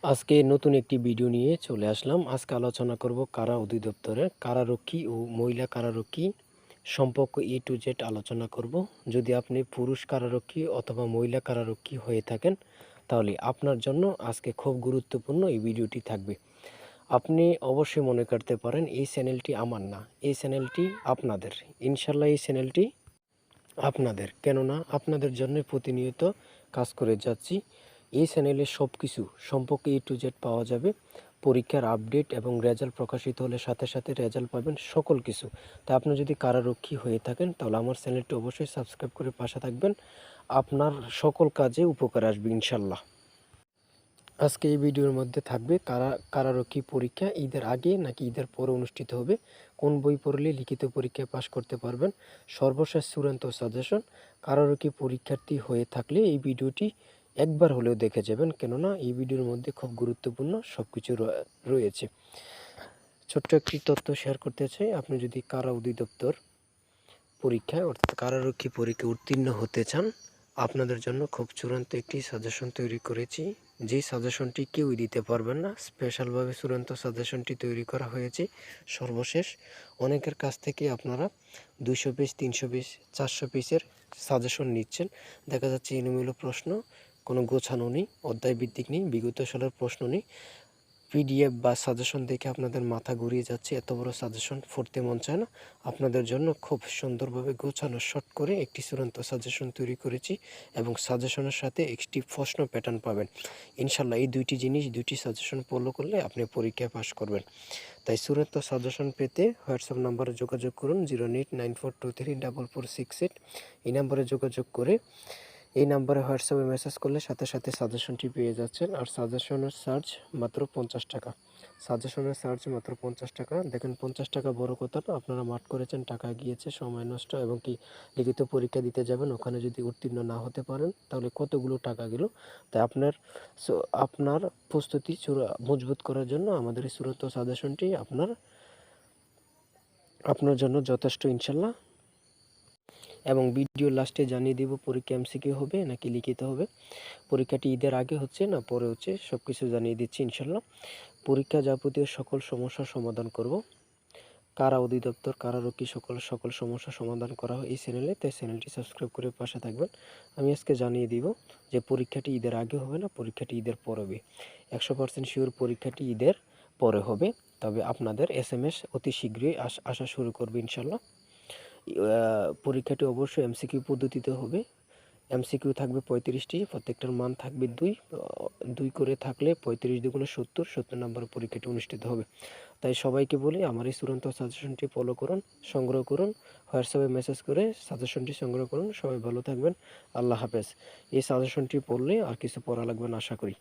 আজকে নতুন একটি ভিডিও নিয়ে চলে আসলাম। আজকে আলোচনা করব কারা অধিদপ্তরের কারারক্ষী ও মহিলা কারারক্ষী সম্পর্ক এ টু জেড আলোচনা করব। যদি আপনি পুরুষ কারারক্ষী অথবা মহিলা কারারক্ষী হয়ে থাকেন তাহলে আপনার জন্য আজকে খুব গুরুত্বপূর্ণ এই ভিডিওটি থাকবে। আপনি অবশ্যই মনে করতে পারেন এই চ্যানেলটি আমার না, এই চ্যানেলটি আপনাদের। ইনশাল্লাহ এই চ্যানেলটি আপনাদের, কেননা আপনাদের জন্য প্রতিনিয়ত কাজ করে যাচ্ছি। এই চ্যানেলে সব কিছু সম্পর্কে এ টু জেড পাওয়া যাবে। পরীক্ষার আপডেট এবং রেজাল্ট প্রকাশিত হলে সাথে সাথে রেজাল্ট পাবেন, সকল কিছু। তা আপনি যদি কারারক্ষী হয়ে থাকেন তাহলে আমার চ্যানেলটি অবশ্যই সাবস্ক্রাইব করে পাশে থাকবেন। আপনার সকল কাজে উপকার আসবে ইনশাল্লাহ। আজকে এই ভিডিওর মধ্যে থাকবে কারারক্ষী পরীক্ষা ঈদের আগে নাকি ঈদের পরে অনুষ্ঠিত হবে, কোন বই পড়লে লিখিত পরীক্ষায় পাশ করতে পারবেন, সর্বশেষ চূড়ান্ত সাজেশন। কারারক্ষী পরীক্ষার্থী হয়ে থাকলে এই ভিডিওটি একবার হলেও দেখে যাবেন, কেননা এই ভিডিওর মধ্যে খুব গুরুত্বপূর্ণ সব কিছু রয়েছে। ছোট্ট একটি তথ্য শেয়ার করতে চাই। আপনি যদি কারা অধিদপ্তর পরীক্ষায় অর্থাৎ কারারক্ষী পরীক্ষায় উত্তীর্ণ হতে চান, আপনাদের জন্য খুব চূড়ান্ত একটি সাজেশন তৈরি করেছি। যেই সাজেশনটি কেউই দিতে পারবেন না, স্পেশালভাবে চূড়ান্ত সাজেশনটি তৈরি করা হয়েছে। সর্বশেষ অনেকের কাছ থেকে আপনারা 200 পিস, 300 পিস, 400 পিসের সাজেশন নিচ্ছেন। দেখা যাচ্ছে এলোমেলো প্রশ্ন, কোনো গোছানো নেই, অধ্যায় ভিত্তিক নেই, বিগত সালের প্রশ্ন নেই। পিডিএফ বা সাজেশন দেখে আপনাদের মাথা ঘুরিয়ে যাচ্ছে, এত বড় সাজেশন পড়তে মন চায় না। আপনাদের জন্য খুব সুন্দরভাবে গোছানো শর্ট করে একটি চূড়ান্ত সাজেশন তৈরি করেছি এবং সাজেশনের সাথে একটি প্রশ্ন প্যাটার্ন পাবেন ইনশাল্লাহ। এই দুইটি সাজেশন ফলো করলে আপনি পরীক্ষায় পাশ করবেন। তাই চূড়ান্ত সাজেশন পেতে হোয়াটসঅ্যাপ নাম্বারে যোগাযোগ করুন 08942344668। এই নাম্বারে যোগাযোগ করে এই নাম্বারে হোয়াটসঅ্যাপে মেসেজ করলে সাথে সাথে সাজেশনটি পেয়ে যাচ্ছেন। আর সাজেশনের চার্জ মাত্র 50 টাকা। সাজেশনের চার্জ মাত্র 50 টাকা। দেখেন 50 টাকা বড় কথা না, আপনারা মাঠ করেছেন, টাকা গিয়েছে, সময় নষ্ট, এবং কি লিখিত পরীক্ষা দিতে যাবেন, ওখানে যদি উত্তীর্ণ না হতে পারেন তাহলে কতগুলো টাকা গেল। তাই আপনার প্রস্তুতি মজবুত করার জন্য আমাদের এই চূড়ান্ত সাজেশনটি আপনার জন্য যথেষ্ট ইনশাল্লাহ। এবং ভিডিও লাস্টে জানিয়ে দিব পরীক্ষা এমসিকিউ হবে নাকি লিখিত হবে, পরীক্ষাটি ঈদের আগে হচ্ছে না পরে হচ্ছে, সব কিছু জানিয়ে দিচ্ছি ইনশাল্লাহ। পরীক্ষা যাবতীয় সকল সমস্যার সমাধান করব। কারা অধিদপ্তর কারারক্ষী সকল সমস্যার সমাধান করা হয় এই চ্যানেলে, তাই চ্যানেলটি সাবস্ক্রাইব করে পাশে থাকবেন। আমি আজকে জানিয়ে দিব যে পরীক্ষাটি ঈদের আগে হবে না, পরীক্ষাটি ঈদের পরে হবে। 100% শিওর পরীক্ষাটি ঈদের পরে হবে, তবে আপনাদের SMS অতি শীঘ্রই আসা শুরু করবে ইনশাল্লাহ। পরীক্ষাটি অবশ্যই এমসিকিউ পদ্ধতিতে হবে। এমসিকিউ থাকবে 35টি, প্রত্যেকটার মান থাকবে 2 করে থাকলে 35 দুগুণে 70 নম্বর পরীক্ষাটি অনুষ্ঠিত হবে। তাই সবাইকে বলি আমার এই চূড়ান্ত সাজেশনটি ফলো করুন, সংগ্রহ করুন, হোয়াটসঅ্যাপে মেসেজ করে সাজেশনটি সংগ্রহ করুন। সবাই ভালো থাকবেন, আল্লাহ হাফেজ। এই সাজেশনটি পড়লে আর কিছু পড়া লাগবে না আশা করি।